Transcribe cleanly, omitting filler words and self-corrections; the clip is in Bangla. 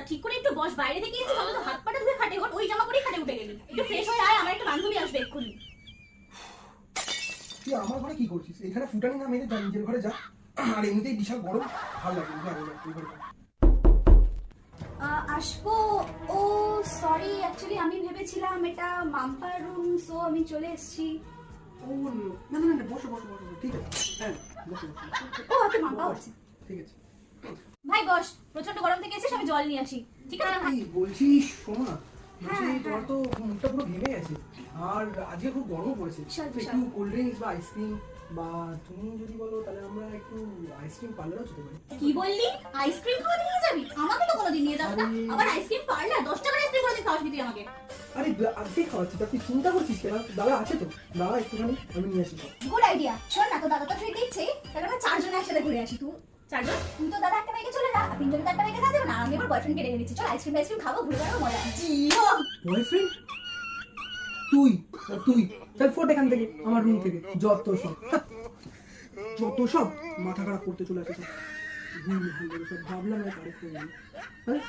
ঠিক করে একটু বস, বাইরে থেকে এসে তো হাত পাটা ধুয়ে খাটে ওঠ, ওই জামা পরেই খাটে উঠে গেলি। একটু ফ্রেশ হয়ে আয়, আমার একটা বান্ধবী আসবে এক্ষুনি। তুই আমার ঘরে কি করছিস? এখানে ফুটানি না মেরে যা নিজের ঘরে যা। আর এমনিতেই বিশাল গরম, ভালো লাগে না। তুই ঘরে যা। আসবো। ও সরি, অ্যাকচুয়ালি আমি ভেবেছিলাম এটা মাম্পার রুম, সো আমি চলে এসেছি। ও না না না, বসো বসো বসো, ঠিক আছে। হ্যাঁ বসো বসো। ও আচ্ছা, মাম্পাও আছে। ঠিক আছে। ভাই বস, প্রচন্ড গরম থেকে এসেছিস, আমি জল নিয়ে আসি, ঠিক আছে? এই বলছিস শোনো না, বলছি হ্যাঁ, তোমার তো মুখটা পুরো ঘেমে গেছে, আর আজকে খুব গরম পড়েছে। বিশাল, তো বিশাল। একটু কোল্ড ড্রিঙ্কস বা আইসক্রিম, বা তুমি যদি বলো তাহলে আমরা একটু আইসক্রিম পার্লারও যেতে পারি। কি বললি? আইসক্রিম খাওয়াতে নিয়ে যাবি? আমাকে তো কোনোদিন নিয়ে যাবে না। আবার আইসক্রিম পার্লার, 10 টাকার আইসক্রিম কোনোদিন খাওয়াবি তুই আমাকে? আরে আজকে খাওয়াচ্ছি, তা তুই চিন্তা করছিস কেন? দাদা আছে তো, দাদা একটুখানি আমি নিয়ে আসি। Good idea. শোন না, তো দাদা তো ট্রিট দিচ্ছে, তাহলে আমরা চারজনে একসাথে ঘুরে আসি। তুই চারজন, তুই তো দাদা একটা বাইকে চলে যা, আর তিনজনে তো একটা বাইকে যাওয়া যাবে না। আমি আমার বয়ফ্রেন্ডকে ডেকে নিচ্ছি, চল আইসক্রিম খাবো, ঘুরে বেড়াবো, মজা। জিও বয়ফ্রেন্ড? তুই তুই চল ফোট এখান থেকে, আমার রুম থেকে। যত সব যত সব মাথা খারাপ করতে চলে আসে সব। সব ভাবলাম না কারেক্ট হয়ে গেল। হ্যাঁ